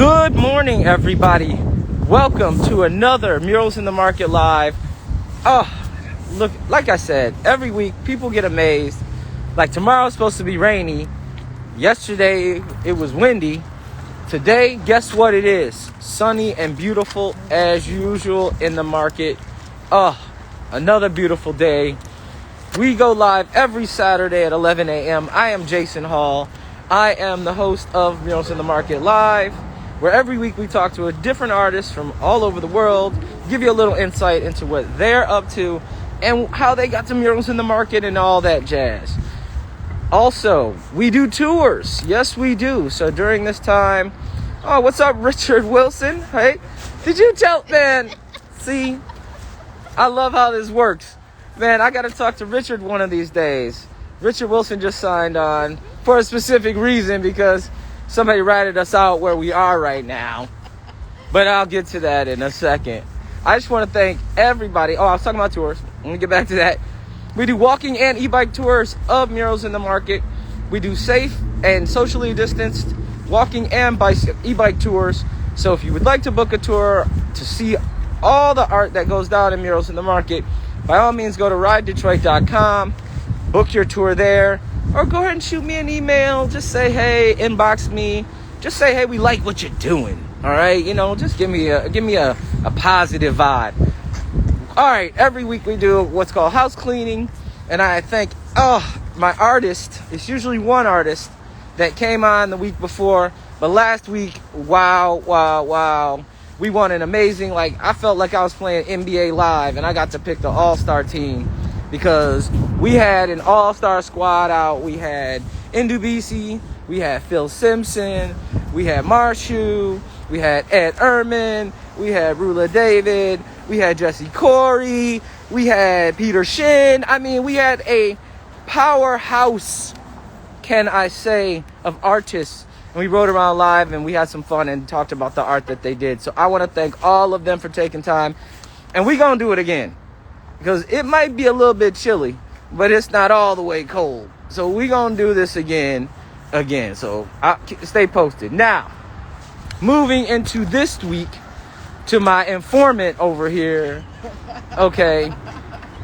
Good morning, everybody. Welcome to another Murals in the Market Live. Look, like I said, every week people get amazed. Like tomorrow's supposed to be rainy. Yesterday it was windy. Today, guess what it is? Sunny and beautiful as usual in the market. Another beautiful day. We go live every Saturday at 11 a.m. I am Jason Hall. I am the host of Murals in the Market Live, where every week we talk to a different artist from all over the world, give you a little insight into what they're up to and how they got to Murals in the Market and all that jazz. Also, we do tours. Yes, we do. So during this time, what's up, Richard Wilson? Hey, did you tell, man, see, I love how this works. Man, I got to talk to Richard one of these days. Richard Wilson just signed on for a specific reason because somebody ratted us out where we are right now. But I'll get to that in a second. I just want to thank everybody. I was talking about tours. Let me get back to that. We do walking and e-bike tours of Murals in the Market. We do safe and socially distanced walking and e-bike tours. So if you would like to book a tour to see all the art that goes down in Murals in the Market, by all means go to ridedetroit.com, book your tour there, or go ahead and shoot me an email. Just say, hey, inbox me. Just say, hey, we like what you're doing. All right, just give me a positive vibe. All right, every week we do what's called house cleaning, and I thank my artist. It's usually one artist that came on the week before, but last week, wow, we won an amazing. I felt like I was playing NBA Live, and I got to pick the all-star team because we had an all-star squad out. We had Ndubisi, we had Phil Simpson, we had Marshu, we had Ed Ehrman, we had Rula David, we had Jesse Corey, we had Peter Shin. I mean, we had a powerhouse, can I say, of artists. And we rode around live and we had some fun and talked about the art that they did. So I want to thank all of them for taking time. And we're going to do it again. Because it might be a little bit chilly, but it's not all the way cold. So we're going to do this again. So stay posted. Now, moving into this week to my informant over here. Okay.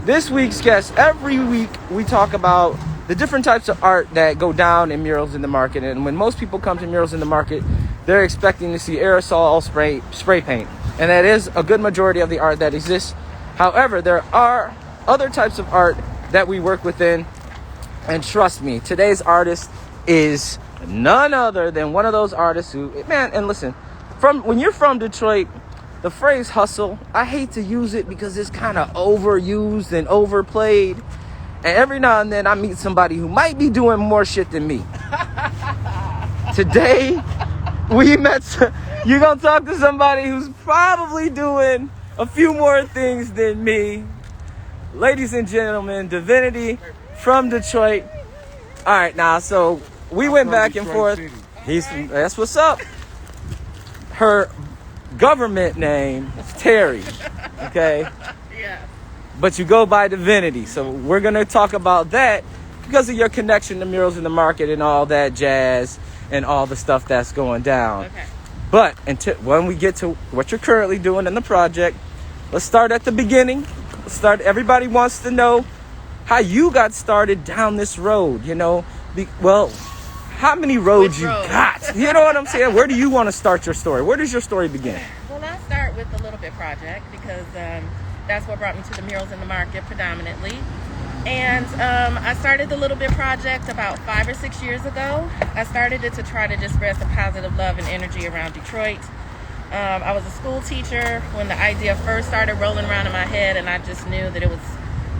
This week's guest, every week we talk about the different types of art that go down in Murals in the Market. And when most people come to Murals in the Market, they're expecting to see aerosol spray paint. And that is a good majority of the art that exists. However, there are other types of art that we work within. And trust me, today's artist is none other than one of those artists who, man, and listen, when you're from Detroit, the phrase hustle, I hate to use it because it's kind of overused and overplayed. And every now and then I meet somebody who might be doing more shit than me. Today, you're going to talk to somebody who's probably doing a few more things than me. Ladies and gentlemen, Diviniti from Detroit. All right, now, so we went back and forth. That's what's up. Her government name is Terry, okay? Yeah. But you go by Diviniti. So we're going to talk about that because of your connection to Murals in the Market and all that jazz and all the stuff that's going down. Okay. But when we get to what you're currently doing in the project, let's start at the beginning. Everybody wants to know how you got started down this road, how many roads you got? You know what I'm saying? Where do you want to start your story? Where does your story begin? Well, I'll start with the Little Bit Project because that's what brought me to the Murals in the Market predominantly. And I started the Little Bit Project about 5 or 6 years ago. I started it to try to just spread some positive love and energy around Detroit. I was a school teacher when the idea first started rolling around in my head, and I just knew that it was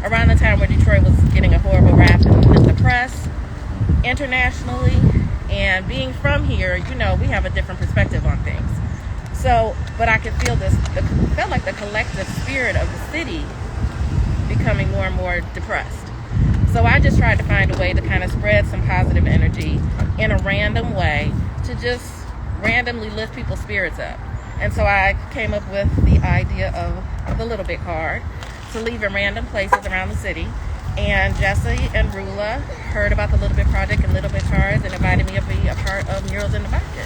around the time where Detroit was getting a horrible rap in the press, internationally, and being from here, we have a different perspective on things. So, but I could feel felt like the collective spirit of the city becoming more and more depressed. So I just tried to find a way to kind of spread some positive energy in a random way to just randomly lift people's spirits up. And so I came up with the idea of the Little Bit card to leave in random places around the city. And Jesse and Rula heard about the Little Bit Project and Little Bit cards and invited me to be a part of Murals in the Market.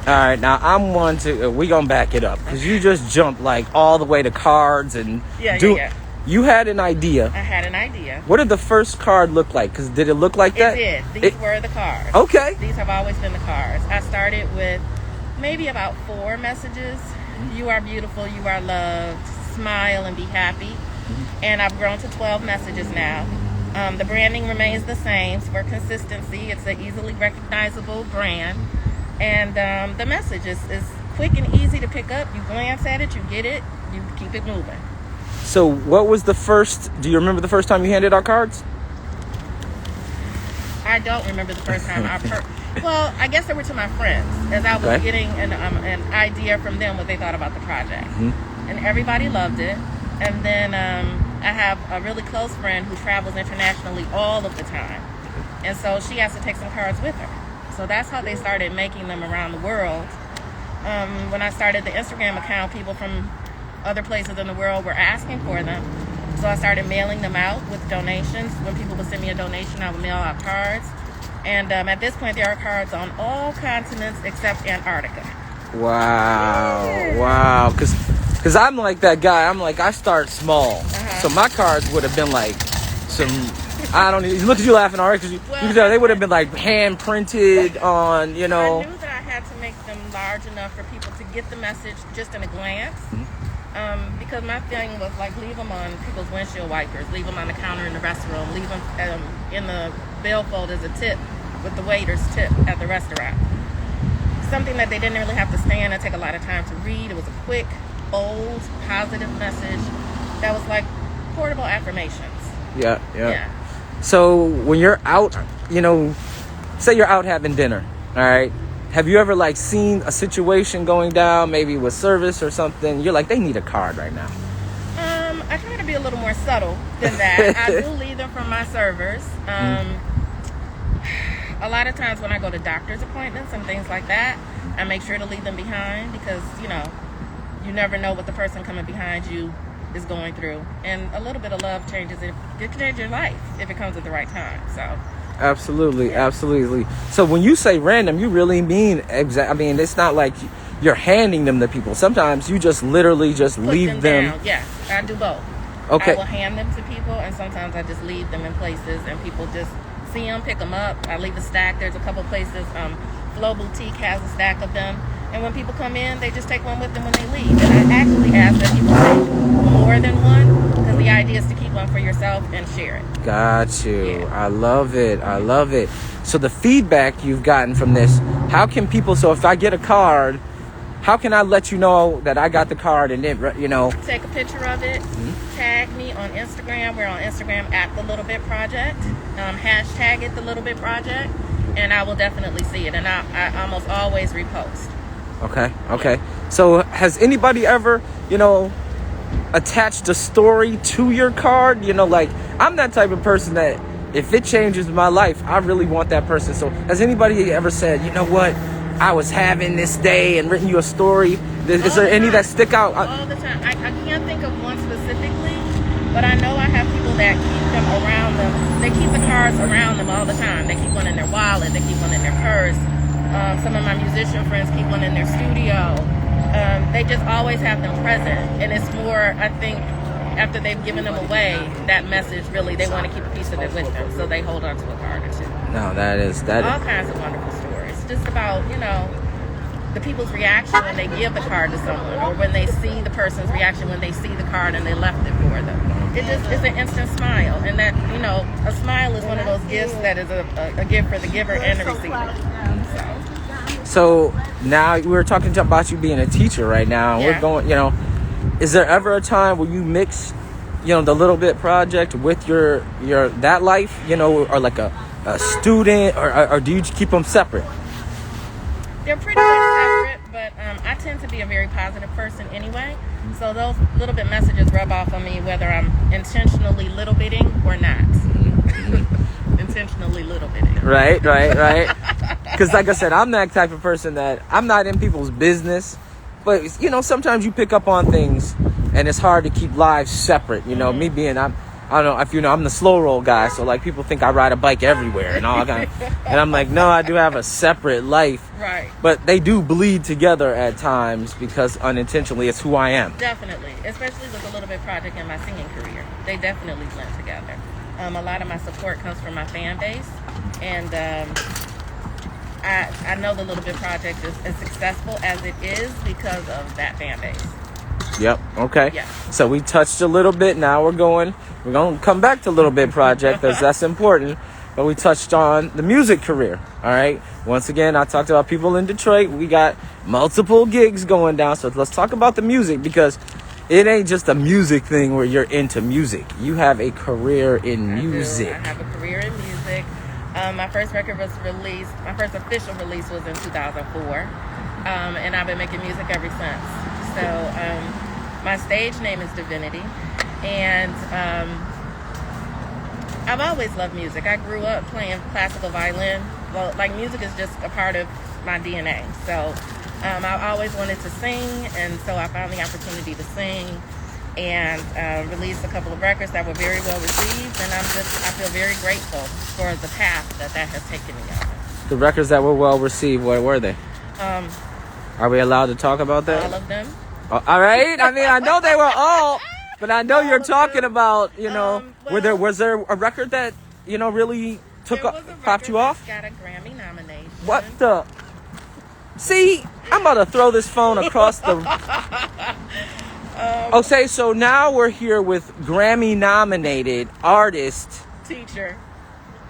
All right, now I'm one to. We gonna back it up because you just jumped like all the way to cards and Yeah. You had an idea. I had an idea. What did the first card look like? Because did it look like that? It did. These were the cards. Okay. These have always been the cards. I started with maybe about 4 messages. You are beautiful. You are loved. Smile and be happy. And I've grown to 12 messages now. The branding remains the same for consistency. It's an easily recognizable brand. And the message is quick and easy to pick up. You glance at it, you get it, you keep it moving. So what was the first, do you remember the first time you handed out cards? I don't remember the first time well, I guess they were to my friends as I was getting an idea from them what they thought about the project. And everybody loved it. And then I have a really close friend who travels internationally all of the time. And so she has to take some cards with her. So that's how they started making them around the world. When I started the Instagram account, people from other places in the world were asking for them. So I started mailing them out with donations. When people would send me a donation, I would mail out cards. And at this point, there are cards on all continents except Antarctica. Wow. Because I'm like that guy. I'm like, I start small. So my cards would have been like some... I don't even look at you laughing already because they would have been like hand printed on, you know. I knew that I had to make them large enough for people to get the message just in a glance. Because my thing was like leave them on people's windshield wipers, leave them on the counter in the restroom, leave them in the billfold as a tip with the waiter's tip at the restaurant. Something that they didn't really have to stand and take a lot of time to read. It was a quick, bold, positive message that was like portable affirmations. Yeah. So when you're out, you know, say you're out having dinner, all right? Have you ever like seen a situation going down, maybe with service or something? You're like, they need a card right now. I try to be a little more subtle than that. I do leave them from my servers. A lot of times when I go to doctor's appointments and things like that, I make sure to leave them behind because, you know, you never know what the person coming behind you is going through, and a little bit of love changes it. It can change your life if it comes at the right time. So absolutely. So when you say random, you really mean I mean, it's not like you're handing them to people. Sometimes you just literally just leave them down. Yes, I do both. Okay. I will hand them to people, and sometimes I just leave them in places and people just see them, pick them up. I leave a stack. There's a couple places, Flow Boutique has a stack of them. And when people come in, they just take one with them when they leave. And I actually ask that people take more than one because the idea is to keep one for yourself and share it. Got you. Yeah. I love it. So the feedback you've gotten from this, how can people, so if I get a card, how can I let you know that I got the card and then, you know? Take a picture of it, tag me on Instagram. We're on Instagram at The Little Bit Project. Hashtag it The Little Bit Project. And I will definitely see it. And I almost always repost. Okay. So has anybody ever, you know, attached a story to your card? You know, like I'm that type of person that if it changes my life, I really want that person. So has anybody ever said, you know what, I was having this day and written you a story? Is there any that stick out? All the time. I can't think of one specifically, but I know I have people that keep them around them. They keep the cards around them all the time. They keep one in their wallet. They keep one in their purse. Some of my musician friends keep one in their studio. They just always have them present. And it's more, I think, after they've given them away, that message really, they want to keep a piece of it with them. So they hold on to a card or two. No, that is all kinds of wonderful stories. Just about, you know, the people's reaction when they give the card to someone, or when they see the person's reaction when they see the card and they left it for them. It just is an instant smile. And that, you know, a smile is one of those gifts that is a gift for the giver and the receiver. So now we're talking about you being a teacher right now. Yeah. We're going, you know, is there ever a time where you mix, you know, the Little Bit Project with your that life, you know, or like a student, or do you keep them separate? They're pretty much separate, but I tend to be a very positive person anyway. So those little bit messages rub off on me whether I'm intentionally little bitting or not. Intentionally little bitting. Right. Because like I said, I'm that type of person that I'm not in people's business. But, you know, sometimes you pick up on things and it's hard to keep lives separate. You know, me being, I don't know if you know, I'm the slow roll guy, so like people think I ride a bike everywhere and all that. And I'm like, no, I do have a separate life. Right. But they do bleed together at times because unintentionally it's who I am. Definitely, especially with the Little Bit Project and my singing career. They definitely blend together. A lot of my support comes from my fan base, and I know the Little Bit Project is as successful as it is because of that fan base. Yep. Okay. Yeah. So we touched a little bit. Now we're going to come back to Little Bit Project because that's important. But we touched on the music career. All right. Once again, I talked about people in Detroit. We got multiple gigs going down. So let's talk about the music, because it ain't just a music thing where you're into music. You have a career in music. I have a career in music. My first record was released. My first official release was in 2004, and I've been making music ever since. So my stage name is Diviniti, and I've always loved music. I grew up playing classical violin. Well, like, music is just a part of my DNA. So I always wanted to sing, and so I found the opportunity to sing and released a couple of records that were very well received, and I feel very grateful for the path that has taken me on. The records that were well received, what were they? Are we allowed to talk about that? All of them. Oh, all right. I mean, I know they were all, but I know you're talking about, was there a record that, really popped you off? Got a Grammy nomination. What the? See, I'm about to throw this phone across the... Okay, so now we're here with Grammy-nominated artist. Teacher.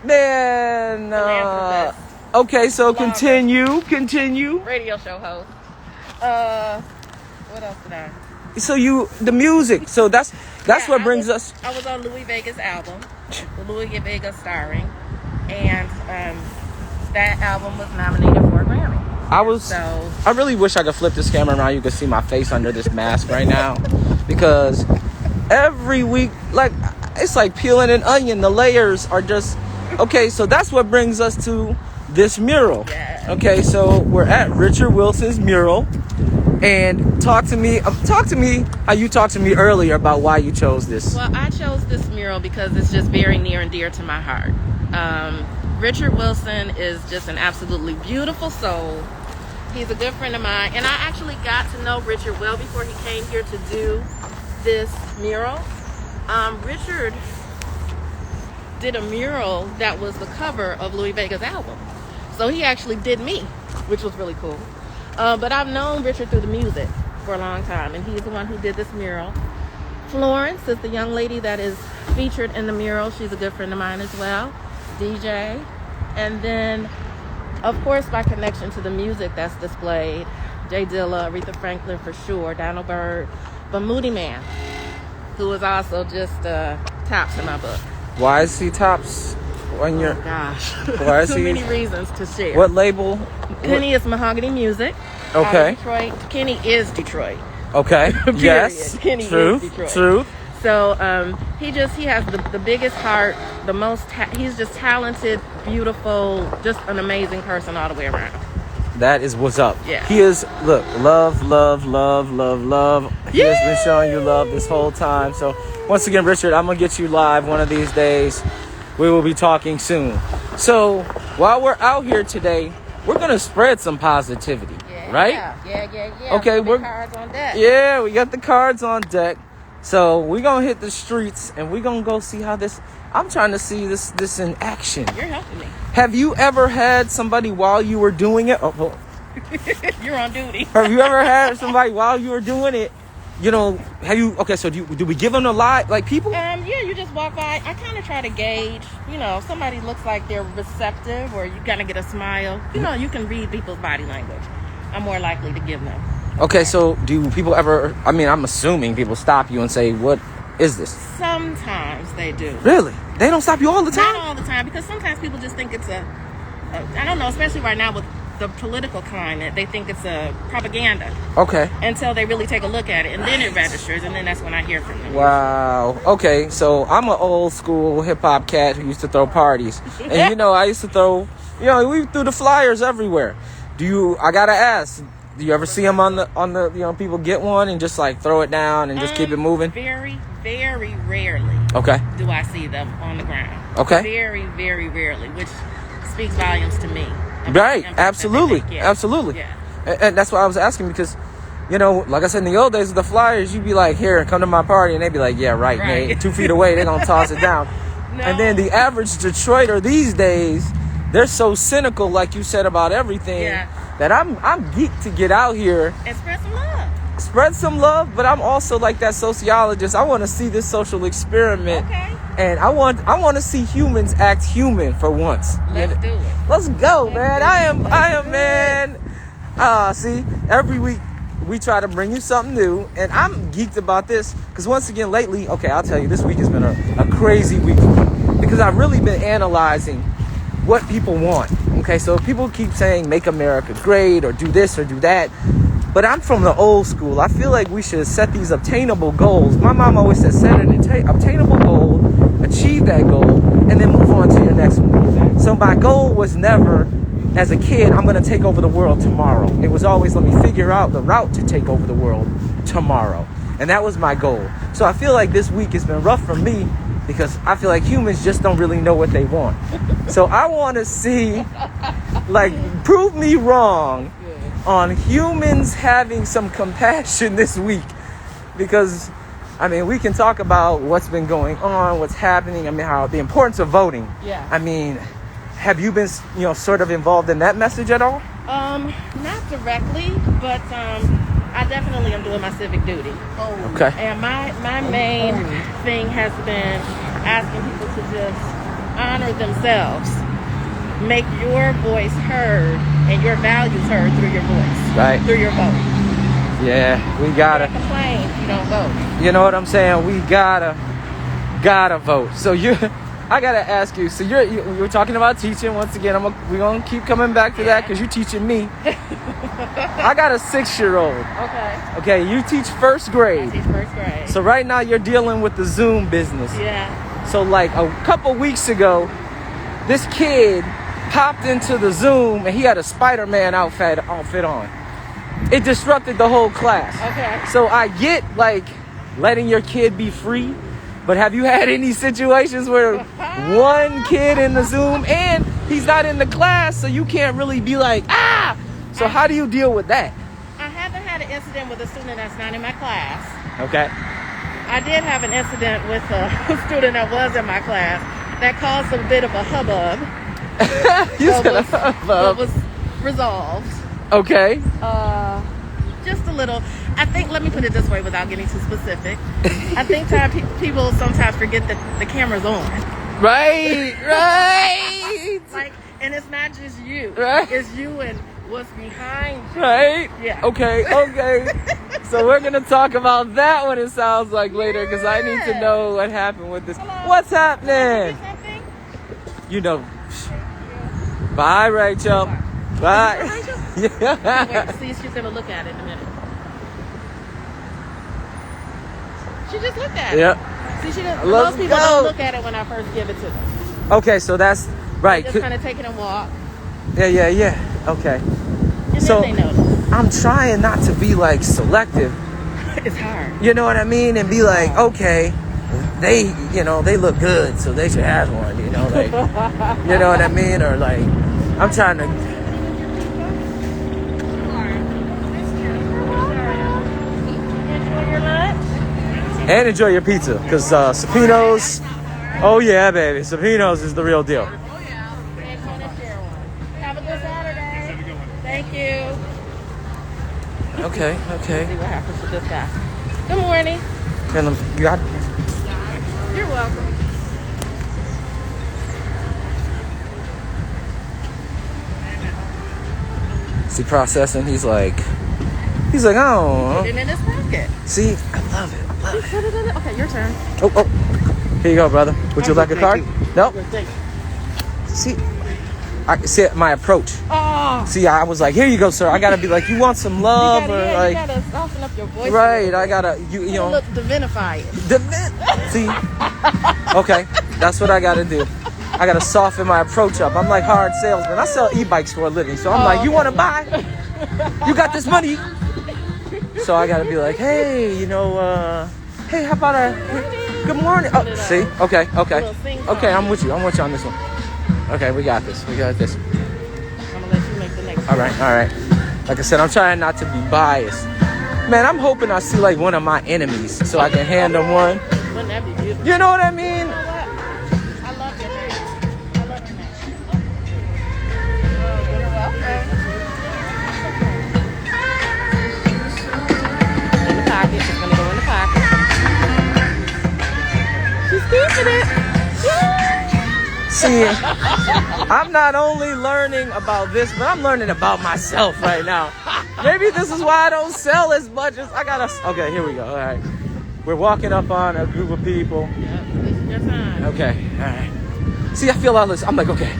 Man. Okay, so continue. Radio show host. What else did I? So the music. So that's what brings us. I was on Louis Vega's album, Louis Vega starring, and that album was nominated for a Grammy. I really wish I could flip this camera around. You could see my face under this mask right now, because every week, like, it's like peeling an onion. The layers are just okay. So that's what brings us to this mural. Yeah. Okay, so we're at Richard Wilson's mural, and talk to me how you talked to me earlier about why you chose this. Well, I chose this mural because it's just very near and dear to my heart. Richard Wilson is just an absolutely beautiful soul. He's a good friend of mine, and I actually got to know Richard well before he came here to do this mural. Richard did a mural that was the cover of Louis Vega's album. So he actually did me, which was really cool. But I've known Richard through the music for a long time, and he's the one who did this mural. Florence is the young lady that is featured in the mural. She's a good friend of mine as well. DJ. And then, of course, my connection to the music that's displayed. Jay Dilla, Aretha Franklin for sure, Donald Byrd, but Moody Man, who is also just tops in my book. Why is he tops on your... Oh, gosh. Why is Too he... many reasons to share. What label? Kenny is Mahogany Music. Okay. Detroit. Kenny is Detroit. Okay. Yes. Kenny Truth. is Detroit. Truth. So he has the biggest heart, the most. He's just talented, beautiful, just an amazing person all the way around. That is what's up. Yeah. He is, look, love. He has been showing you love this whole time. So once again, Richard, I'm going to get you live one of these days. We will be talking soon. So while we're out here today, we're going to spread some positivity, right? Yeah. Okay, we're cards on deck. Yeah, we got the cards on deck. So we're going to hit the streets and we're going to go see how this... I'm trying to see this in action. You're helping me. Have you ever had somebody while you were doing it? Oh. You're on duty. Have you ever had somebody while you were doing it? Okay, so do we give them a lot, like people? Yeah, you just walk by. I kind of try to gauge, if somebody looks like they're receptive or you kind of get a smile. You can read people's body language. I'm more likely to give them. Okay, so do people ever, I'm assuming people stop you and say, what is this? Sometimes they do. Really? They don't stop you all the time? Not all the time, because sometimes people just think it's I don't know, especially right now with the political climate, they think it's a propaganda. Okay. Until they really take a look at it, and then it registers, and then that's when I hear from them. Wow. Okay, so I'm an old school hip hop cat who used to throw parties. And I used to throw, we threw the flyers everywhere. I gotta ask, Do you ever see them on the people get one and just like throw it down and just keep it moving? Very, very rarely. Okay. Do I see them on the ground? Okay. Very, very rarely, which speaks volumes to me. Right. Absolutely. Yeah. Absolutely. Yeah. And that's why I was asking, because, like I said, in the old days of the flyers, you'd be like, here, come to my party. And they'd be like, yeah, right. And they, 2 feet away, they're going to toss it down. No. And then the average Detroiter these days, they're so cynical, like you said, about everything, that I'm geeked to get out here. And spread some love. Spread some love, but I'm also like that sociologist. I want to see this social experiment. Okay. And I want to see humans act human for once. Let's do it. Let's go, man. I am, man. See, every week we try to bring you something new, and I'm geeked about this because once again, lately, okay, I'll tell you, this week has been a crazy week for me because I've really been analyzing what people want. Okay, so people keep saying make America great or do this or do that, but I'm from the old school. I feel like we should set these obtainable goals. My mom always said set an obtainable goal, achieve that goal, and then move on to your next one. So my goal was never, as a kid, I'm going to take over the world tomorrow. It was always, let me figure out the route to take over the world tomorrow. And that was my goal. So I feel like this week has been rough for me because I feel like humans just don't really know what they want. So I want to see, like, prove me wrong on humans having some compassion this week. Because, I mean, we can talk about what's been going on, what's happening. I mean, how the importance of voting. Yeah. I mean, have you been, sort of involved in that message at all? Not directly, but I definitely am doing my civic duty. Okay. And my main thing has been asking people to just honor themselves, make your voice heard, and your values heard through your voice, Right. through your vote. Yeah, we gotta. You can't complain if you don't vote. You know what I'm saying? We gotta vote. So I gotta ask you. So you're talking about teaching once again. We're gonna keep coming back to that because you're teaching me. I got a 6-year-old. Okay. Okay, you teach first grade. I teach first grade. So right now you're dealing with the Zoom business. Yeah. So like a couple weeks ago, this kid popped into the Zoom and he had a Spider-Man outfit on. It disrupted the whole class. Okay. So I get like letting your kid be free, but have you had any situations where one kid in the Zoom and he's not in the class, so you can't really be like, ah! So how do you deal with that? I haven't had an incident with a student that's not in my class. Okay. I did have an incident with a student that was in my class that caused a bit of a hubbub. You but said a was, hubbub. but was resolved. Okay. Just a little. I think, let me put it this way without getting too specific. I think people sometimes forget that the camera's on. Right. Like, and it's not just you. Right. It's you and what's behind you. Right? Yeah. Okay. So we're going to talk about that one, it sounds like, later, because I need to know what happened with this. Hello. What's Can I happening? do something? You know. Bye, Rachel. Bye. Rachel? Yeah. Wait, see if she's going to look at it in a minute. She just looked at it. Yep. See, most Let's people go. don't look at it when I first give it to them. Okay, so that's right. Just kind of take it and walk. Yeah. Okay. And So- then they notice. I'm trying not to be like selective. It's hard. You know what I mean? And be like, okay, they look good, so they should have one, like, you know what I mean? Or like, I'm trying to, Enjoy your lunch. and enjoy your pizza, because Supino's, oh yeah, baby, Supino's is the real deal. And share one. Have a good Saturday. Thank you. Okay. See what happens with this guy. Good morning. And you got, You're welcome. see, processing, he's like, oh, Put it in his pocket. see, I love it. Put it in it. Okay, your turn. Oh, here you go, brother. Would you like a card? No? Thank you. See, I see my approach. Oh. See, I was like, here you go, sir. I gotta be like, you want some love, You or gotta, like, you gotta soften up your voice. right? I gotta, you know, Look, divinify it. see, okay, that's what I gotta do. I gotta soften my approach up. I'm like hard salesman. I sell e-bikes for a living, so I'm like, you want to buy? You got this money. So I gotta be like, hey, hey, how about good morning? Oh, see? Okay. Okay, I'm with you on this one. Okay, we got this. I'm gonna let you make the next one. All right. Like I said, I'm trying not to be biased. Man, I'm hoping I see like one of my enemies so I can hand them one. Wouldn't that be beautiful? You know what I mean? You know what? I love your name. I love your name. Oh, you're welcome. In the pocket. It's gonna go in the pocket. She's keeping it. See, I'm not only learning about this, but I'm learning about myself right now. Maybe this is why I don't sell as much as I gotta. Okay, here we go. All right. We're walking up on a group of people. Yep, this is your time. Okay, all right. See, I feel all this. I'm like, okay.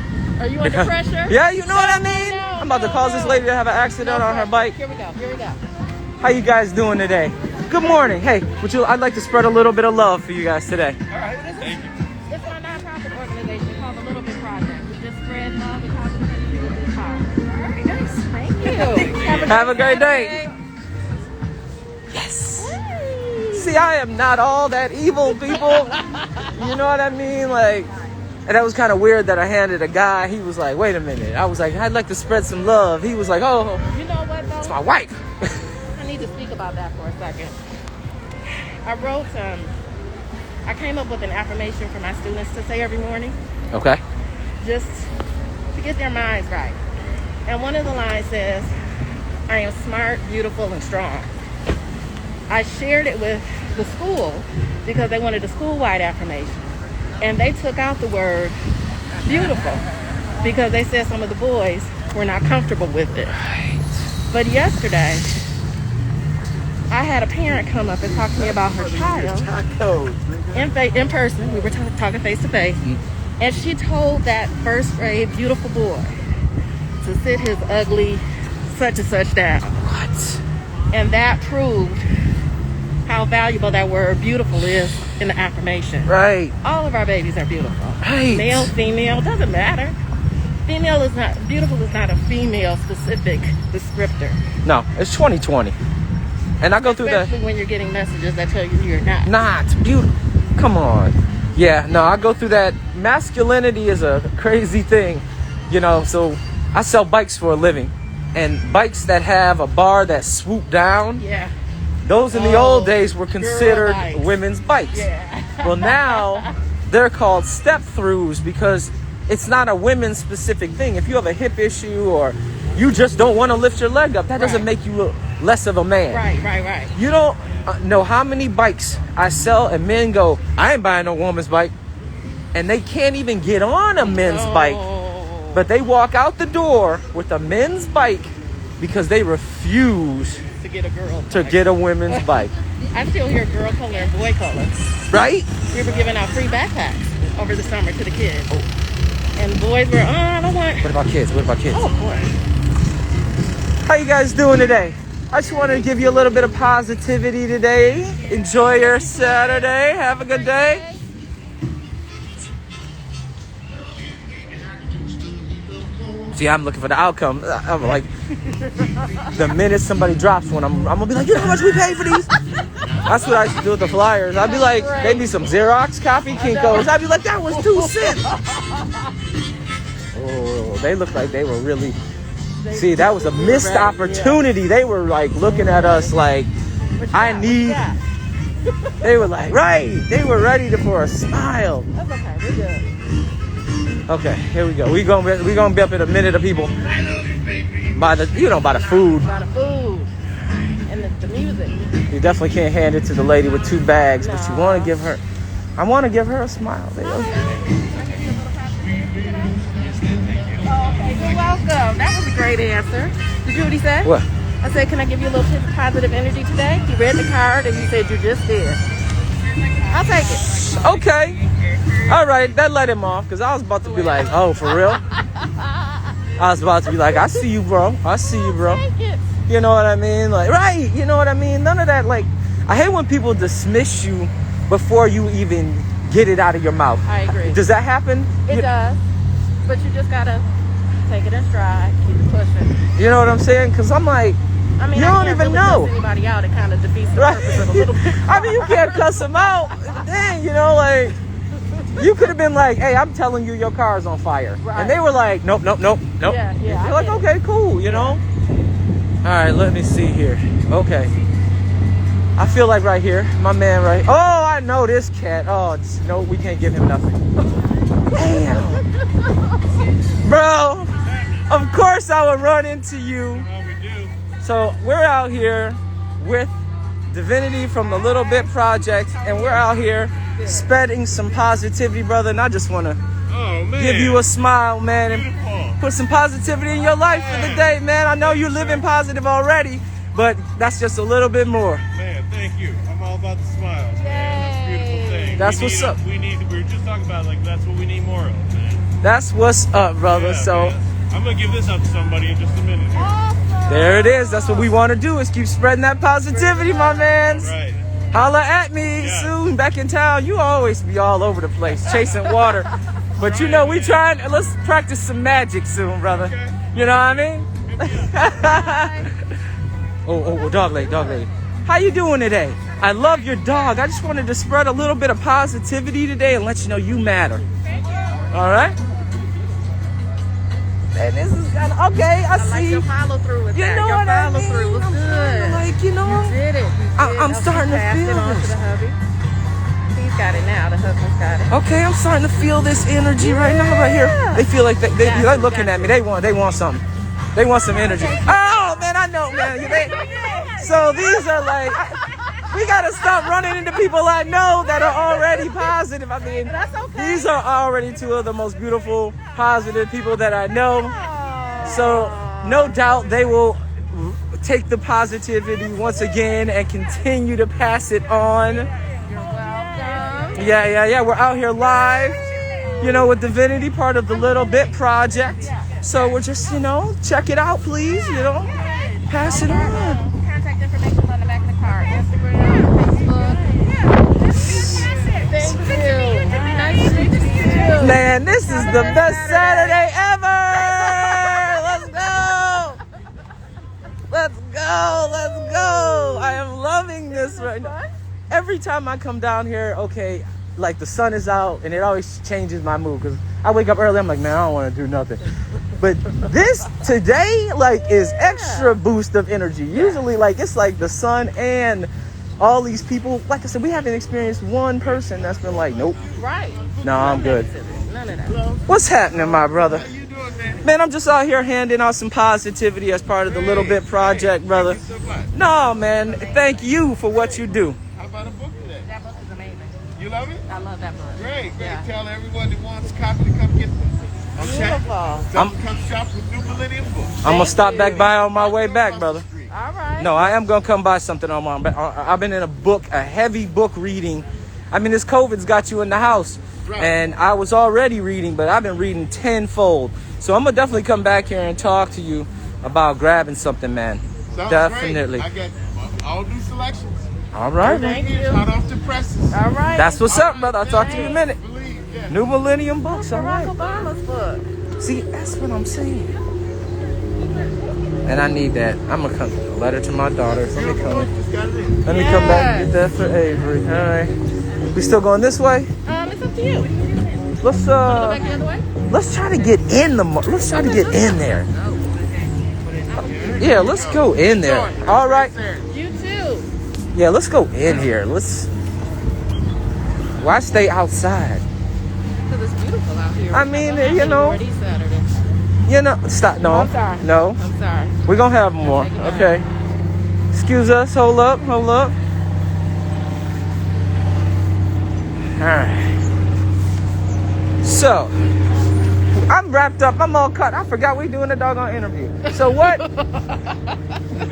Are you under pressure? Yeah, you know what I mean? I'm about to cause this lady to have an accident on her bike. Here we go. How you guys doing today? Good morning. Hey, I'd like to spread a little bit of love for you guys today. All right, thank you. It's my nonprofit organization called the Little Bit Project. We just spread love and positive energy with this power. All right, nice. Thank you. Have a great day. Yes. See, I am not all that evil, people. You know what I mean? Like, and that was kind of weird that I handed a guy. He was like, wait a minute. I was like, I'd like to spread some love. He was like, oh. You know what, though? It's my wife. I need to speak about that for a second. I wrote, I came up with an affirmation for my students to say every morning. Okay. Just to get their minds right. And one of the lines says, I am smart, beautiful, and strong. I shared it with the school because they wanted a school-wide affirmation. And they took out the word beautiful because they said some of the boys were not comfortable with it. Right. But yesterday, I had a parent come up and talk to me about her child in person. We were talking face to face. And she told that first grade beautiful boy to sit his ugly such and such down. What? And that proved how valuable that word beautiful is in the affirmation. Right. All of our babies are beautiful. Right. Male, female, doesn't matter. Beautiful is not a female specific descriptor. No, it's 2020. And I go through that. Especially when you're getting messages that tell you you're not. Not beautiful. Come on. Yeah, no, I go through that. Masculinity is a crazy thing, so I sell bikes for a living. And bikes that have a bar that swoop down, Yeah. those in the old days were considered bikes. women's bikes. Yeah. Well, now they're called step-throughs because it's not a women's specific thing. If you have a hip issue or you just don't want to lift your leg up, that doesn't make you look less of a man. Right. You don't know how many bikes I sell and men go, I ain't buying no woman's bike. And they can't even get on a men's bike. But they walk out the door with a men's bike because they refuse To get a girl. to get a women's bike. I still hear girl color and boy color. Right? We were giving out free backpacks over the summer to the kids. And boys were, I don't want. What about kids? Oh, of course. How you guys doing today? I just wanted to give you a little bit of positivity today. Enjoy your Saturday. Have a good day. See, I'm looking for the outcome. I'm like, the minute somebody drops one, I'm gonna be like, you know how much we pay for these? That's what I used to do with the flyers. I'd be like, maybe some Xerox copy Kinkos. I'd be like, that was 2 cents. Oh, they looked like they were really. See, that was a missed opportunity. They were like looking at us like, I need. They were like, right. They were ready for a smile. That's okay. We're good. Okay, here we go. We gonna be up in a minute of people by the food. By the food and the music. You definitely can't hand it to the lady with 2 bags, but you want to give her. I want to give her a smile. Okay, you're welcome. That was a great answer. Did you hear what he said? What? I said, can I give you a little bit of positive energy today? He read the card and he said, you just did. I'll take it. Okay. All right, that let him off because I was about to be like, oh, for real? I was about to be like, I see you, bro. I see you, bro. Take it. You know what I mean? Like, right. You know what I mean? None of that. Like, I hate when people dismiss you before you even get it out of your mouth. I agree. Does that happen? It does. But you just gotta Take it in stride. Keep it pushing. You know what I'm saying? Because I'm like, I mean, you I don't can't even really know. cuss anybody out. It kind of defeats the Right. purpose of a little bit. I mean, you can't cuss them out. Dang, you know, like, you could have been like, hey, I'm telling you your car's on fire. Right. And they were like, nope. Yeah, You're I like, get it. okay, cool, you know? All right, let me see here. Okay. I feel like right here, my man right. Oh, I know this cat. Oh, no, we can't give him nothing. Damn. Bro, of course I would run into you. So we're out here with Divinity from the Little Bit Project, and we're out here spreading some positivity, brother. And I just want to give you a smile, man, and put some positivity in your life for the day, man. I know you're living positive already, but that's just a little bit more. Man, thank you. I'm all about the smiles, man. That's a beautiful thing. That's what's up. We were just talking about, like, that's what we need more of, man. That's what's up, brother. Yeah, So man. I'm going to give this up to somebody in just a minute. there it is. That's what we want to do, is keep spreading that positivity, my man. Right. Holla at me soon, back in town. You always be all over the place, chasing water. But you know, we trying, let's practice some magic soon, brother. You know what I mean? Oh, dog lady. How you doing today? I love your dog. I just wanted to spread a little bit of positivity today and let you know you matter. All right? And this is kind of, okay, I see. Like your follow through with You that. know Your what I follow mean? through was I'm good. kinda like, you know, You did it. I'm starting to Passed feel it on this. to the hubby. He's got it now. The husband's got it. Okay, I'm starting to feel this energy right now, right here. They feel like they're looking at me. They want something. They want some energy. Oh man, I know, man. So these are like, we gotta stop running into people I know that are already positive. I mean, That's okay. these are already two of the most beautiful, positive people that I know. So no doubt they will take the positivity once again and continue to pass it on. You're welcome. Yeah. We're out here live, you know, with Divinity, part of the Little Bit Project. So we're just, you know, check it out, please, you know, pass it on. Contact information on the back of the card. Instagram, Facebook. Thank you. Nice to meet you. Man, this is the best Saturday ever. Let's go. I am loving this right now. Every time I come down here, okay, like the sun is out and it always changes my mood because I wake up early. I'm like, man, I don't want to do nothing. But this today, like, is extra boost of energy. Usually, like, it's like the sun and all these people. Like I said, we haven't experienced one person that's been like, nope. Right. No, I'm good. None of that. What's happening, my brother? How you doing, man? Man, I'm just out here handing out some positivity as part of the Little Bit Project, brother. Thank you so much. No, man, thank you for what you do. How about a book today? That book is amazing. You love it? I love that book. Great. Yeah. Tell everyone that wants a copy to come get them. Okay? Beautiful. So come shop with New Millennium Books. I'm gonna stop you. back by on my way back, brother. All right. No, I am gonna come buy something on my. I've been in a heavy book reading. I mean, this COVID's got you in the house, Right. and I was already reading, but I've been reading tenfold. So I'm gonna definitely come back here and talk to you about grabbing something, man. Sounds Definitely. Great. I got all new selections. All right, man. Thank you. Hot off the presses. All right. That's what's up, brother. I'll talk to you in a minute. Believe, yeah. New Millennium Books, all Barack right. Obama's book. See, that's what I'm saying. And I need that. I'm gonna come. A letter to my daughter. Let me come. Just got it in. Let me come back and get that for Avery. All right. We still going this way? It's up to you. Let's Go back the other way. let's try to get in the. Let's try to get in there. Yeah, let's go in there. All right. You too. Yeah, let's go in here. Why stay outside? Because it's beautiful out here. I mean, you know. Ready Saturday. You know. Stop. No. I'm sorry. No. I'm sorry. We're gonna have more. Okay. Excuse us. Hold up. Alright. So, I'm wrapped up. I'm all cut. I forgot we doing a doggone interview. So what?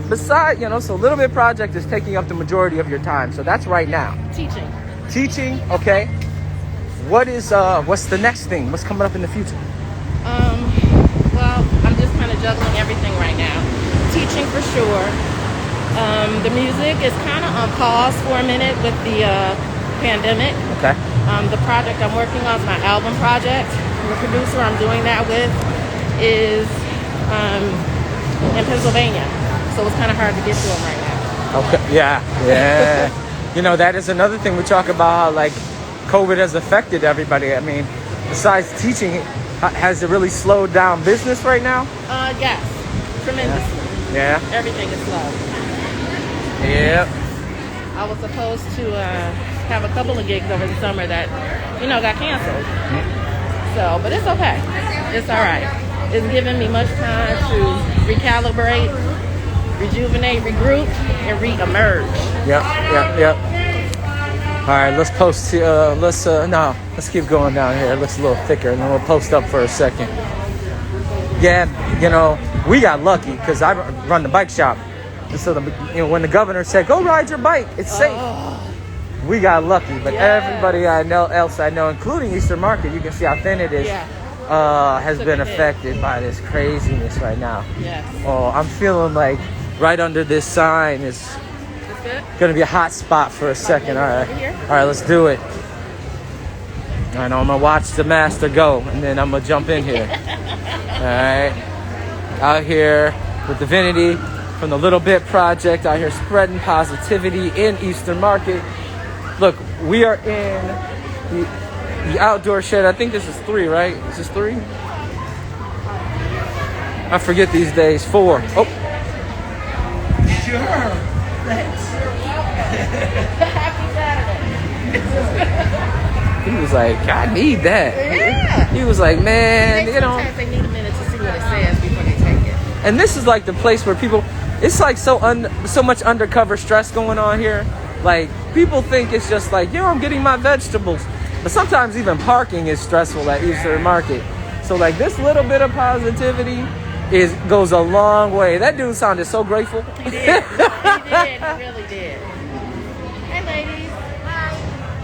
Besides, so Little Bit Project is taking up the majority of your time. So that's right now. Teaching, okay. What's the next thing? What's coming up in the future? Well, I'm just kind of juggling everything right now. Teaching for sure. The music is kind of on pause for a minute with the pandemic. Okay. The project I'm working on is my album project. I'm the producer I'm doing that with. is in Pennsylvania, so it's kind of hard to get to him right now. Okay. Yeah. You know, that is another thing we talk about, how like COVID has affected everybody. I mean, besides teaching, has it really slowed down business right now? Yes, tremendously. Yeah. Everything is slow. Yep. I was supposed to have a couple of gigs over the summer that, got canceled. So, but it's okay. It's all right. It's giving me much time to recalibrate, rejuvenate, regroup, and re-emerge. Yep. All right, let's post. Let's keep going down here. It looks a little thicker, and then we'll post up for a second. Yeah, we got lucky because I run the bike shop, and so when the governor said go ride your bike, it's safe. We got lucky, but everybody I know, including Eastern Market, you can see how thin it is. Has been affected by this craziness right now. Yes. Oh, I'm feeling like right under this sign is gonna be a hot spot for a second. All right, let's do it. I know I'm gonna watch the master go, and then I'm gonna jump in here. All right, out here with Diviniti from the Little Bit Project, out here spreading positivity in Eastern Market. Look, we are in the outdoor shed. I think this is 3, right? Is this 3? I forget these days. 4. Oh. Sure. Thanks. Happy Saturday. He was like, I need that. Yeah. He was like, man, Sometimes they need a minute to see what it says before they take it. And this is like the place where people, it's like so much undercover stress going on here. Like, people think it's just like, I'm getting my vegetables. But sometimes even parking is stressful at Eastern Market. So like this little bit of positivity goes a long way. That dude sounded so grateful. He did. He really did. Hey, ladies. Hi.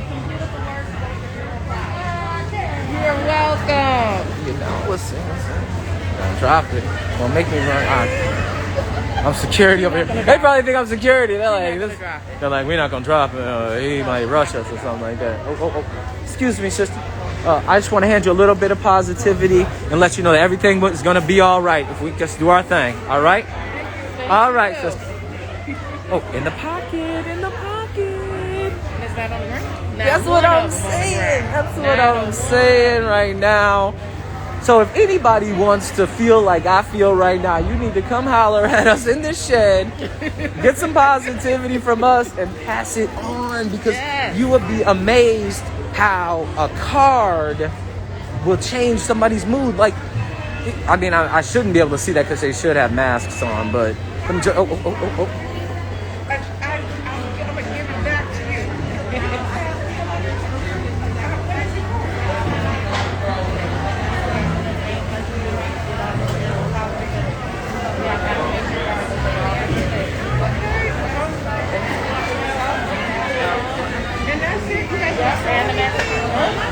Some beautiful work. You're welcome. Listen. Don't drop it. Don't make me run. I'm security over here. They probably think I'm security. They're like, we're not gonna drop it. He might rush us or something like that. Oh. Excuse me, sister. I just want to hand you a little bit of positivity and let you know that everything is gonna be all right if we just do our thing. All right? All right, sister. Oh, in the pocket. Is that on the ground? That's what I'm saying. That's what I'm saying right now. So if anybody wants to feel like I feel right now, you need to come holler at us in this shed, get some positivity from us, and pass it on, because you would be amazed how a card will change somebody's mood. Like, I mean, I shouldn't be able to see that because they should have masks on, but let me just, I'm gonna give it back to you. And that's it.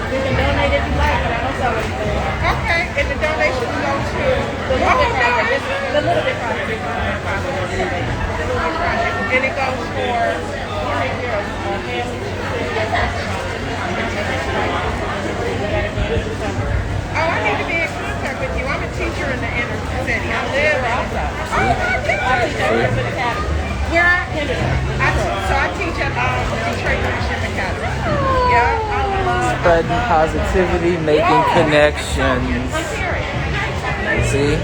You can donate if you like, but I don't sell anything. Okay, and the donations go to The Little Bit Project. The Little Bit Project. and it goes for I need to be in contact with you. I'm a teacher in the inner city. I live in where I teach at Detroit Leadership Academy. Yeah, I love spreading positivity, making connections. See?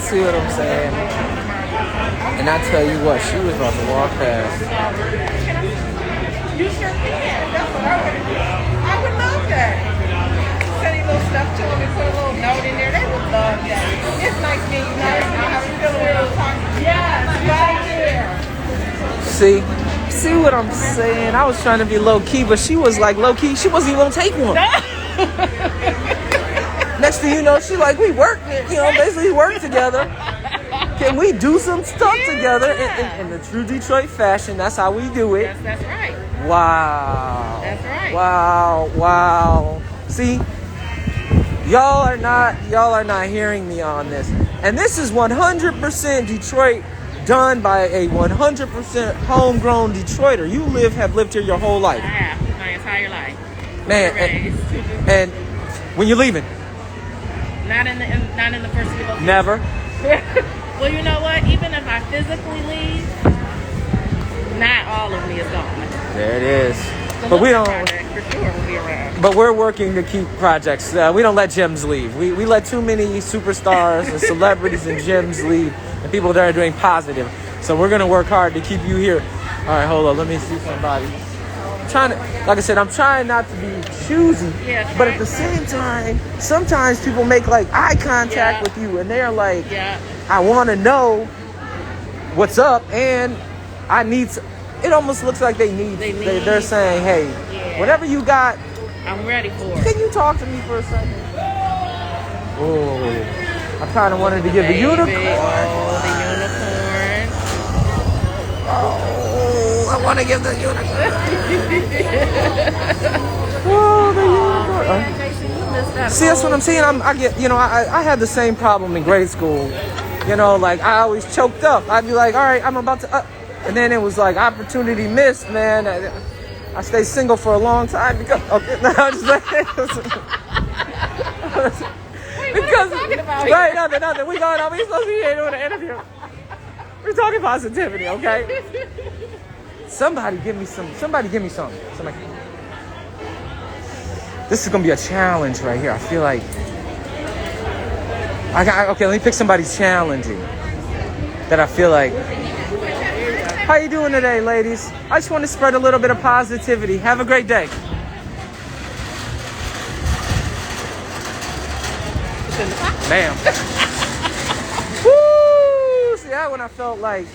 See what I'm saying? And I tell you what, she was about to walk past. You sure can. That's what I would do. I would love that. Send a little stuff to them and put a little note in there. They would love that. It's nice meeting you. How you feeling when I'm talking? Yes, right here. See what I'm saying? I was trying to be low key, but she was like low key. She wasn't even gonna take one. Next thing you know, she like, we work, basically work together. Can we do some stuff together in the true Detroit fashion? That's how we do it. That's right. Wow. That's right. Wow. See, y'all are not hearing me on this. And this is 100% Detroit, done by a 100% homegrown Detroiter. You have lived here your whole life. I have my entire life. Man, raised. and when you're leaving? Not in the first year. Never. Well, you know what? Even if I physically leave, not all of me is gone. There it is. The But we Looker don't. Project for sure will be around. But we're working to keep projects. We don't let gems leave. We let too many superstars and celebrities and gems leave, and people that are doing positive. So we're gonna work hard to keep you here. All right, hold on. Let me see somebody. Trying to, like I said, I'm trying not to be choosy, Yeah, but at the same time, sometimes people make like eye contact with you, and they're like, I want to know what's up, and I need. It almost looks like they need. They're saying, hey, whatever you got, I'm ready for it. can you talk to me for a second? Oh, I kind of wanted to give the unicorn. Oh, the unicorn. Oh, I want to give the unicorn. Oh, the unicorn. See, that's what I'm saying. I get, I had the same problem in grade school. Like I always choked up. I'd be like, all right, I'm about to, and then it was like opportunity missed, man. I stayed single for a long time because, okay, no, I'm just like, because, right, nothing. We supposed to be here doing an interview. We're talking positivity, okay? Somebody give me some. Somebody. This is gonna be a challenge right here. I feel like. Okay, let me pick somebody challenging. That I feel like. How you doing today, ladies? I just want to spread a little bit of positivity. Have a great day. Bam. Woo! See, that one I felt like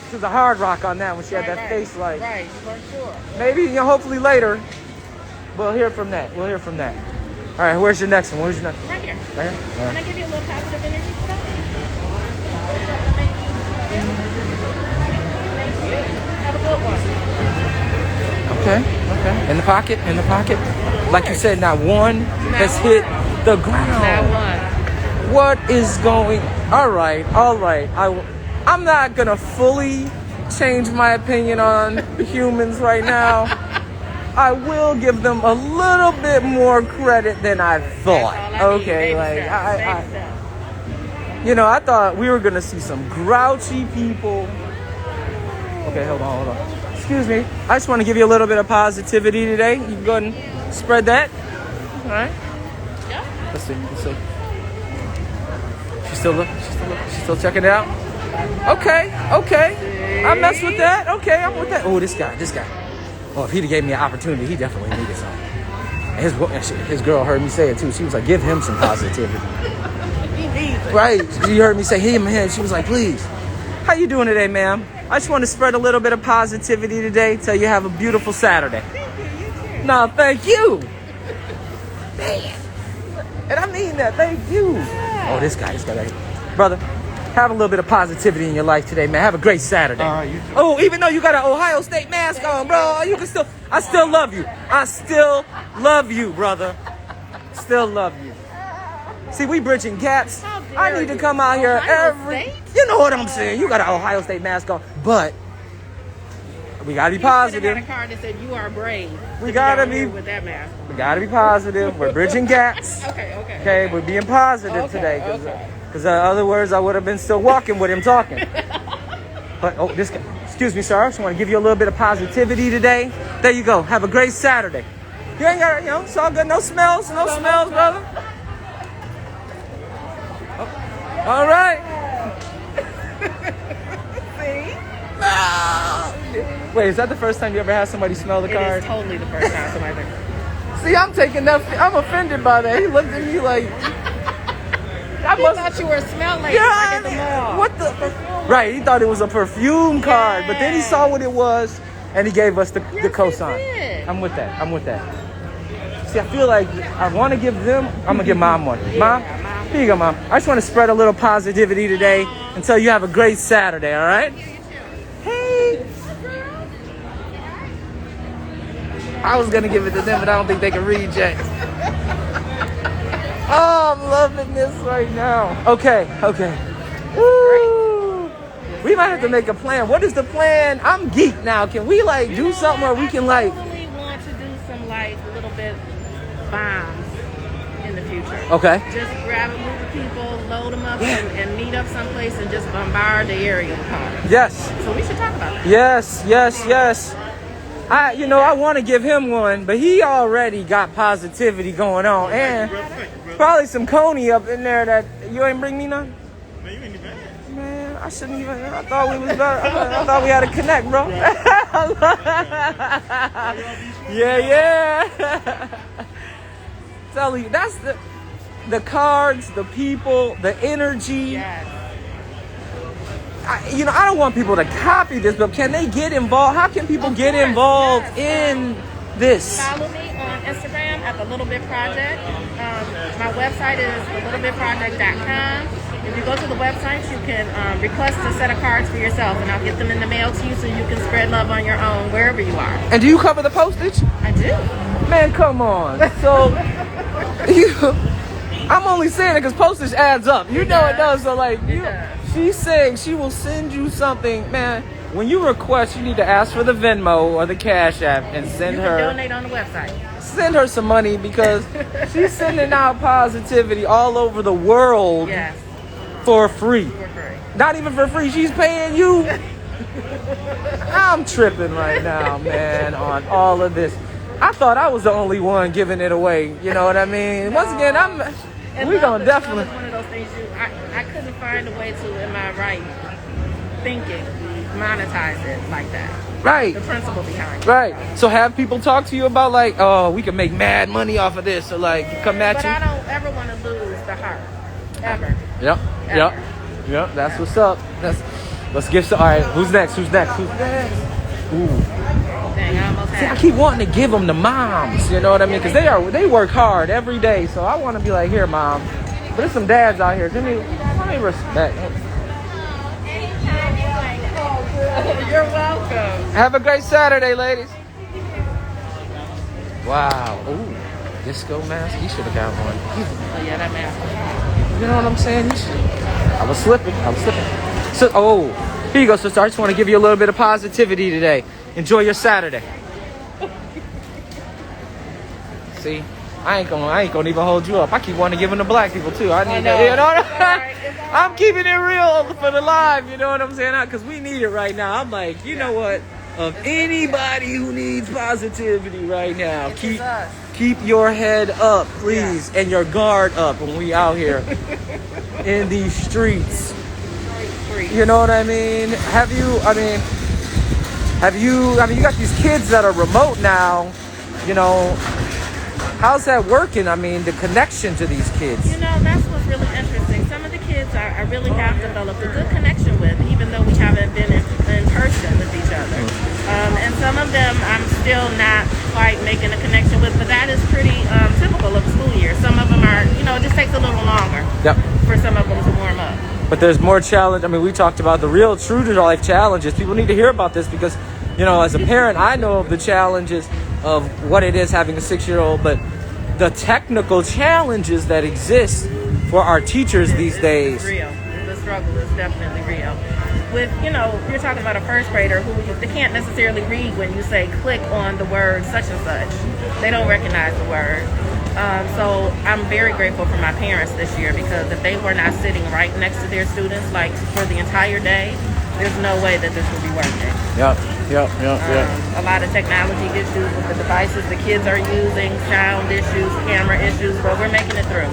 she was a hard rock on that when she had that face like. Right, for sure. Maybe, hopefully later, we'll hear from that. All right, where's your next one? Right here. Right here? Can I give you a little positive energy for that? Have a good one. Okay. In the pocket. Like you said, not one has hit the ground. Not one. What is going? All right. I'm not gonna fully change my opinion on humans right now. I will give them a little bit more credit than I thought. Okay, like I thought we were gonna see some grouchy people. Okay, hold on. Excuse me. I just want to give you a little bit of positivity today. You can go ahead and spread that. All right. Yeah. Let's see. She's still checking it out. Okay. I mess with that. Okay, I'm with that. Oh, this guy. Oh, if he'd have gave me an opportunity, he definitely needed something. And his girl heard me say it too. She was like, give him some positivity. He needs it. Right. She heard me say him. She was like, please. How you doing today, ma'am? I just want to spread a little bit of positivity today. Tell you have a beautiful Saturday. Thank you. You too. No, thank you. Man. And I mean that. Thank you. Yeah. Oh, this guy right here. Brother, have a little bit of positivity in your life today, man. Have a great Saturday. You too. Oh, even though you got an Ohio State mask on, bro, I still love you. I still love you, brother. Still love you. See, we bridging gaps. I need to come out here State? You know what I'm saying? You got an Ohio State mask on, but we gotta be positive. You had a card that said you are brave. We gotta be with that mask. We gotta be positive. We're bridging gaps. Okay, we're being positive today. Because other words, I would have been still walking with him talking. But this guy. Excuse me, sir. I just want to give you a little bit of positivity today. There you go. Have a great Saturday. You ain't got, it's all good. No smells, brother. All right. See? Wait, is that the first time you ever had somebody smell the card? It is totally the first time somebody. See, I'm offended by that. He looked at me like. I thought you were a smell lady like at the mall. What the? Right, he thought it was a perfume card, but then he saw what it was, and he gave us the cosign. I'm with that. See, I feel like I want to give them. I'm gonna give Mom one. Mom, here you go, Mom. I just want to spread a little positivity today and tell you have a great Saturday. All right? Hey. I was gonna give it to them, but I don't think they can read yet. Oh, I'm loving this right now. Okay. Woo. We might have to make a plan. What is the plan? I'm geek now. Can we do something where we can I probably want to do some little bombs in the future. Okay. Just grab a group of people, load them up, and meet up someplace and just bombard the area with cars. Yes. So we should talk about that. Yes. I want to give him one, but he already got positivity going on, and probably some Coney up in there that you ain't bring me none. Man, you ain't even bad. Man, I shouldn't even. I thought we was better. I thought we had a connect, bro. Yeah. Tell you, that's the cards, the people, the energy. Yes. I don't want people to copy this, but can they get involved? How can people get involved in this? Follow me on Instagram at The Little Bit Project. My website is thelittlebitproject.com. If you go to the website, you can request a set of cards for yourself, and I'll get them in the mail to you so you can spread love on your own wherever you are. And do you cover the postage? I do. Man, come on. So, I'm only saying it because postage adds up. You know it does. So, like, she's saying she will send you something. Man, when you request, you need to ask for the Venmo or the Cash App and send her. Donate on the website. Send her some money because she's sending out positivity all over the world for free. For free. Not even for free. She's paying you. I'm tripping right now, man, on all of this. I thought I was the only one giving it away. You know what I mean? Once again, we gonna definitely. One of those things I couldn't find a way to, in my right thinking, monetize it like that. Right. The principle behind it. Right. So have people talk to you about like, oh, we can make mad money off of this, or like come at but you. I don't ever want to lose the heart. Ever. Yep. That's what's up. Let's give some. All right. Who's next? Ooh. Dang, I almost See, I had keep wanting to give them to moms. You know what I mean? Because they work hard every day. So I want to be like, here, mom. But there's some dads out here. Give me respect. You're welcome. Have a great Saturday, ladies. Wow. Ooh. Disco mask. He should have got one. Oh yeah, that mask. You know what I'm saying? I was slipping. So, here you go, sister. I just want to give you a little bit of positivity today. Enjoy your Saturday. See, I ain't gonna even hold you up. I keep wanting to give them to black people too. I need that. You know what I'm keeping it real for the live. You know what I'm saying? Because we need it right now. I'm like, you know what? Of anybody who needs positivity right now, keep your head up, please, and your guard up when we out here in these streets. You know what I mean? You got these kids that are remote now. You know, how's that working? I mean, the connection to these kids. You know, that's what's really interesting. Some of the kids I really have developed a good connection with, even though we haven't been in person with each other. And some of them I'm still not quite making a connection with, but that is pretty typical of the school year. Some of them are, it just takes a little longer for some of them to warm up. But there's more challenge. I mean, we talked about the real true to life challenges. People need to hear about this because, as a parent, I know of the challenges of what it is having a 6-year-old, but the technical challenges that exist for our teachers these days. It's real. The struggle is definitely real. With, you're talking about a first grader who they can't necessarily read when you say click on the word such and such. They don't recognize the word. So I'm very grateful for my parents this year because if they were not sitting right next to their students like for the entire day, there's no way that this would be working. Yep. A lot of technology issues with the devices the kids are using, sound issues, camera issues, but we're making it through.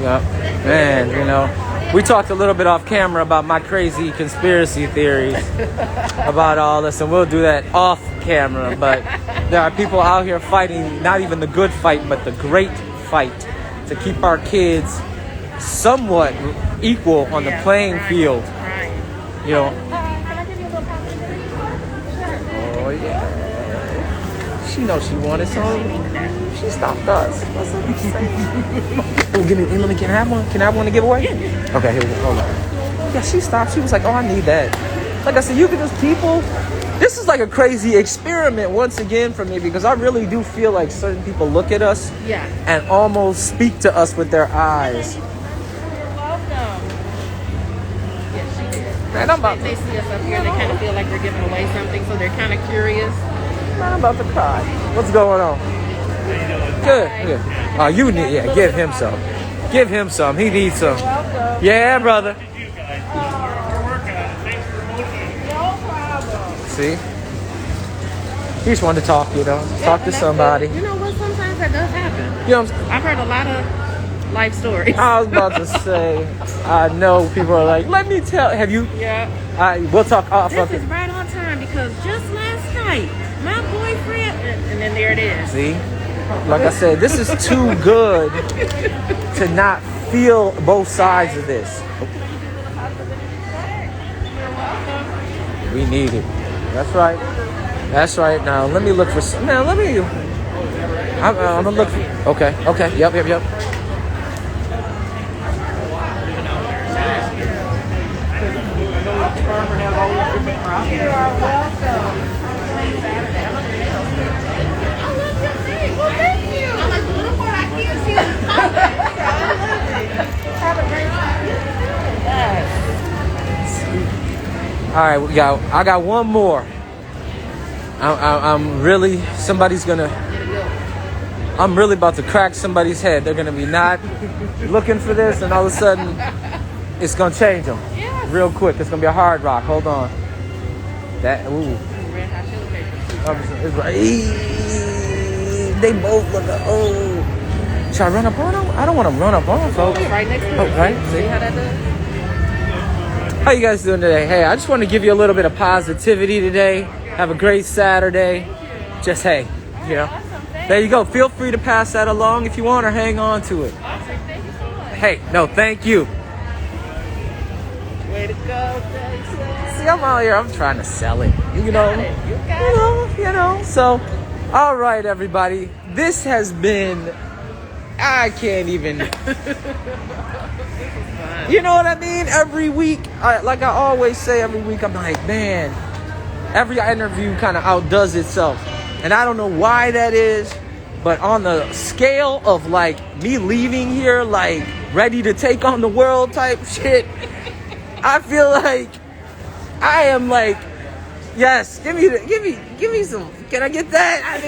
Yep. Man, we talked a little bit off camera about my crazy conspiracy theories about all this, and we'll do that off camera, but there are people out here fighting not even the good fight, but the great fight to keep our kids somewhat equal on the playing field. Right. Can I give you a little compliment? Oh yeah. She knows she wanted some. She stopped us. What's up? Oh, let me. Can I have one? Can I have one to give away? Yeah. Okay, here we go. Hold on. Yeah, she stopped. She was like, "Oh, I need that." Like I said, people. This is like a crazy experiment once again for me because I really do feel like certain people look at us and almost speak to us with their eyes. You're welcome. Yeah, she did. Man, They see us up here, they kind of feel like we're giving away something, so they're kind of curious. Man, I'm about to cry. What's going on? Good. Good. Oh, you need. Yeah, give him some. Give him some. He needs some. Yeah, brother. See? He just wanted to talk, talk to somebody. You know what? Sometimes that does happen. You know what I'm saying? I've heard a lot of life stories. I was about to say, I know people are like, let me tell. Have you? Yeah. We'll talk off. This is right on time because just last night, my boyfriend, and then there it is. See? Like I said, this is too good to not feel both sides of this. We need it. That's right. That's right. Now, let me look for some. Now, let me. I'm going to look for. Okay. Okay. Yep. You are welcome. Well, thank you. I'm like, look what I can see. Have a great time. All right. I got one more. I'm really. I'm really about to crack somebody's head. They're gonna be not looking for this, and all of a sudden, it's gonna change them real quick. It's gonna be a hard rock. Hold on. That ooh. It's like, they both look. Oh, should I run up on them? I don't want to run up on them, folks. Right next to it. Right. See how that does? How you guys doing today? Hey, I just want to give you a little bit of positivity today. Have a great Saturday. Just hey, there you go. Feel free to pass that along if you want or hang on to it. Thank you so much. Hey, no, thank you. Way to go, Jason. See, I'm out here. I'm trying to sell it. You know. So, all right, everybody. This has been. I can't even. You know what I mean? Every week, like I always say, every week I'm like, man, every interview kind of outdoes itself. And I don't know why that is, but on the scale of like me leaving here, like ready to take on the world type shit, I feel like I am like, yes, give me some. Can I get that? I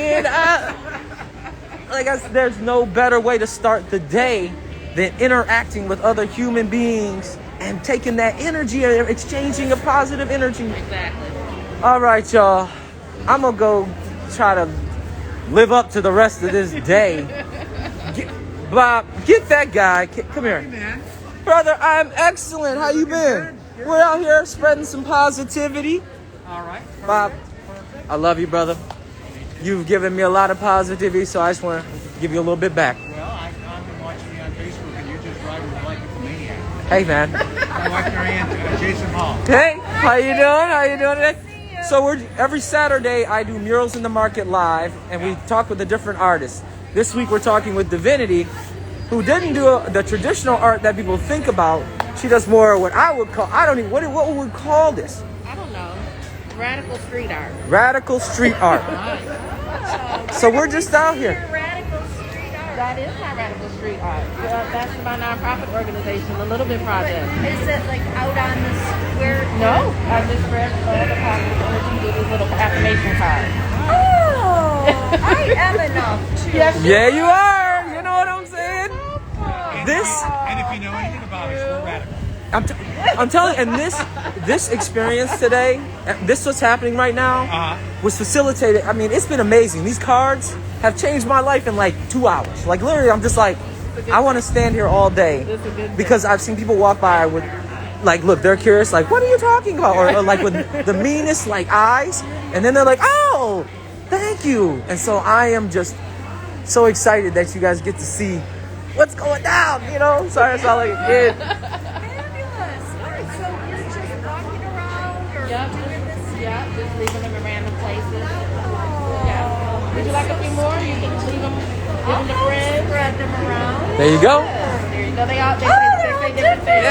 mean, there's no better way to start the day than interacting with other human beings and taking that energy and exchanging a positive energy. Exactly. All right, y'all. I'm going to go try to live up to the rest of this day. Bob, get that guy. Come here. Man. Brother, I'm excellent. How you been? We're out here spreading some positivity. All right. Bob, I love you, brother. You've given me a lot of positivity, so I just want to give you a little bit back. Well, I've been watching you on Facebook, and you're just driving like a maniac. Hey, man. I'm watching our aunt, Jason Hall. Hey, how you doing? How you doing today? So every Saturday I do Murals in the Market live, and we talk with a different artist. This week we're talking with Diviniti, who didn't do the traditional art that people think about. She does more what I would call, I don't even, what would we call this? I don't know. Radical street art. Radical street art. So we're just out here. Radical street art. That is my radical street art. That's my nonprofit organization, the Little Bit Project. Is it like out on the square? No, I just read all the positive energy with these little affirmation cards. Oh, I am enough too. Yes, Yeah, you are. You know what I'm saying? This, And if you know anything about us, we're radical. I'm telling you, and this experience today, this what's happening right now, was facilitated. I mean, it's been amazing. These cards have changed my life in like 2 hours. Like literally, I'm just like, I want to stand here all day because I've seen people walk by with, like, look, they're curious, like, what are you talking about? Or like with the meanest like eyes, and then they're like, oh, thank you. And so I am just so excited that you guys get to see what's going down. You know, sorry, I sound like a kid. Fabulous. All right, so you're just walking around or doing this? Yeah, just leaving them in random places. Yeah. Would you like a few more? You can leave them, give them to friends. Spread them around. There you go. There you go. They all say different things.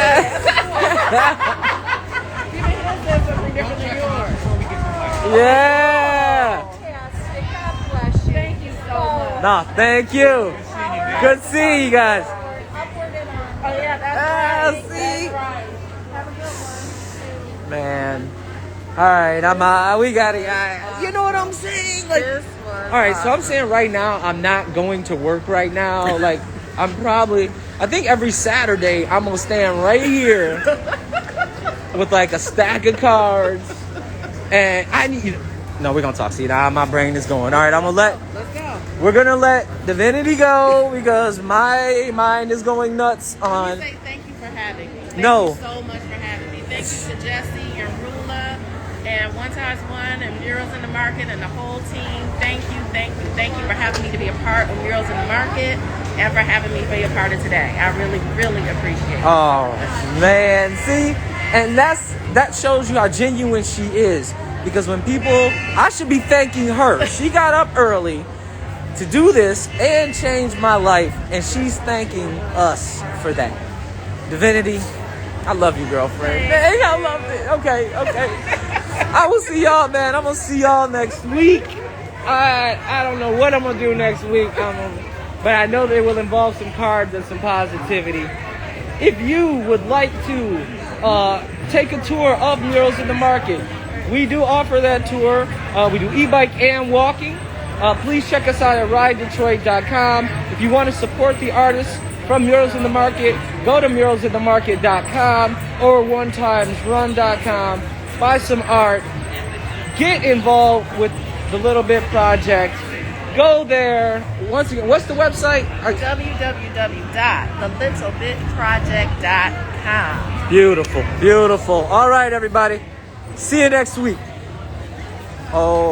Even his says something different than yours. Yeah. Fantastic. God bless you. Thank you so much. Nah, thank you. Good to see you guys. Upward and on. Oh yeah, that's right. See? That's right. Have a good one. Man. All right, we got it. You know what I'm saying? Like, This was All right, so I'm saying right now, I'm not going to work right now. Like, I think every Saturday, I'm going to stand right here with like a stack of cards. And no, we're going to talk. See, now my brain is going. All right, Let's go. we're going to let Divinity go because my mind is going nuts on. Let me say thank you for having me. Thank No. you so much for having me. Thank you to Jesse and Rula and One Times One and Murals in the Market and the whole team. Thank you for having me to be a part of Murals in the Market and for having me be a part of today. I really, really appreciate it. Oh, man. See? And that shows you how genuine she is. Because when I should be thanking her. She got up early to do this and change my life. And she's thanking us for that. Divinity, I love you, girlfriend. Man, I love it. Okay. I will see y'all, man. I'm going to see y'all next week. I don't know what I'm going to do next week. But I know they will involve some cards and some positivity. If you would like to take a tour of Murals in the Market, we do offer that tour. We do e-bike and walking. Please check us out at ridedetroit.com. If you want to support the artists from Murals in the Market, go to muralsinthemarket.com or onetimesrun.com. Buy some art. Get involved with the Little Bit Project. Go there. Once again, what's the website? www.thelittleBitProject.com. Beautiful. All right, everybody. See you next week. Oh.